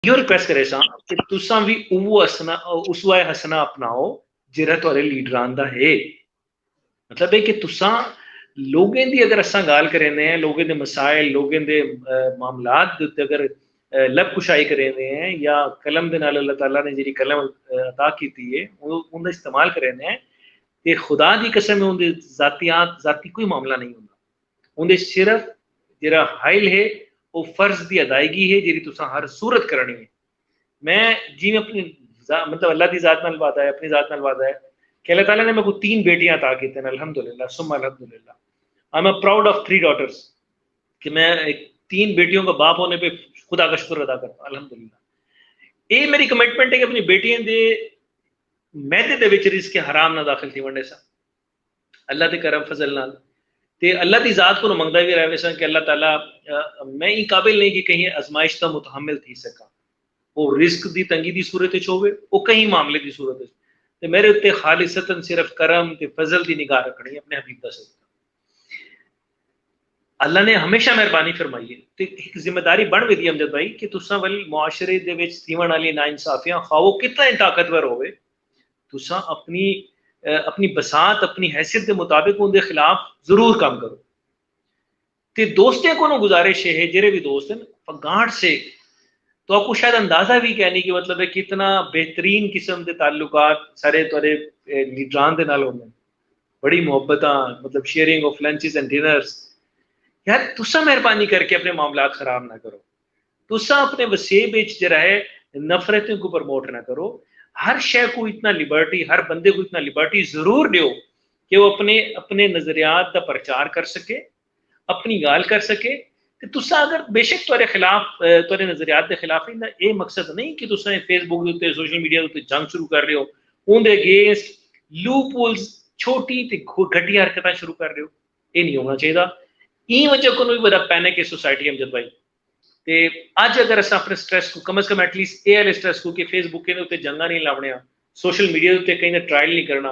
یہ ریکویسٹ کرے سا کہ تساں بھی اوہ اسوہ حسنہ اپناؤ جڑا تہاڈے لیڈران دا ہے. مطلب ہے کہ تساں لوگوں دی اگر اساں گال کریندے ہیں، لوگوں دے مسائل، لوگوں دے معاملات دے اگر لب کشائی کریندے ہیں یا قلم دے نال اللہ تعالیٰ نے جڑی قلم عطا کیتی ہے اون دا استعمال کریندے ہیں تے خدا دی قسم اون دے ذاتی کوئی معاملہ نہیں ہوندا. اون دے صرف جڑا حائل ہے وہ فرض دی ادائیگی ہے جڑی تساں ہر صورت کرنی ہے. میں جی میں اپنی مطلب اللہ دی ذات نال وعدہ ہے، اپنی ذات نال وعدہ ہے کہ اللہ تعالیٰ نے میرے کو 3 بیٹیاں عطا کی ہیں الحمدللہ ثم الحمدللہ. I am proud of 3 daughters کہ میں 3 بیٹیوں کا باپ ہونے پہ خدا کا شکر ادا کرتا ہوں الحمدللہ. یہ میری کمٹمنٹ ہے کہ اپنی بیٹیاں دے میدے دے وچ رزق حرام نہ داخل تھی ونڈے سا اللہ دے کرم فضل نال تے اللہ دی ذات کو منگدا بھی رہے سا کہ اللہ تعالیٰ میں ہی قابل نہیں کہ کہیں آزمائش کا متحمل تھی سکا. وہ رزق دی تنگی دی صورت ہوے وہ کہیں معاملے دی صورت تے میرے اتنے خالصتاً صرف کرم تے فضل دی نگاہ رکھنی اپنے حبیب دا صدقہ. اللہ نے ہمیشہ مہربانی فرمائی ہے تے ایک ذمہ داری بن وی دی امجد بھائی کہ تساں ول معاشرے دے وچ تھیون والی ناانصافیاں خواہ کتنا طاقتور ہوے تساں اپنی بساط اپنی حیثیت کے مطابق ان دے خلاف ضرور کام کرو. تے دوستیں کو گزارش ہے جڑے بھی دوست ہیں گانٹ سے تو آپ کو شاید اندازہ بھی کہنی کہ مطلب ہے کتنا بہترین قسم کے تعلقات سارے تھوڑے لیڈران دے نال ہوندے بڑی محبتاں مطلب sharing of lunches and dinners. یار تساں مہربانی کر کے اپنے معاملات خراب نہ کرو. تساں اپنے وسیب وچ جڑا ہے نفرتوں کو پروموٹ نہ کرو. ہر شے کو اتنا لبرٹی ہر بندے کو اتنا لبرٹی ضرور دیو کہ وہ اپنے نظریات کا پرچار کر سکے اپنی گال کر سکے. تساں اگر بے شک تہاڈے خلاف تہاڈے نظریات کے خلاف یہ مقصد نہیں کہ تساں فیس بک دے اوتے سوشل میڈیا دے اوتے جنگ شروع کر رہے ہو اون دے اگینسٹ لوپ ہولز چھوٹی تے گھٹیا حرکتاں شروع کر رہے ہو. یہ نہیں ہونا چاہیے. این وجہ کو بھی بڑا پینک ہے سوسائٹی امجد بھائی. تے اج اگر اساں اپنے سٹریس کو کم از کم ایٹ لیسٹ اے والے سٹریس کو کہ فیس بک کے اوتے جنگاں نہیں لاونے سوشل میڈیا دے کہیں ٹرائل نہیں کرنا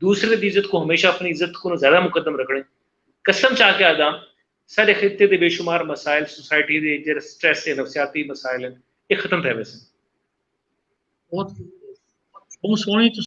دوسرے دی عزت کو ہمیشہ اپنی عزت کو زیادہ مقدم رکھنے. قسم چاہ کے آدھا سارے خطے دے بے شمار مسائل سوسائٹی دے جڑے سٹریس ہے نفسیاتی مسائل ہیں یہ ختم تھے ویسے. بہت سونی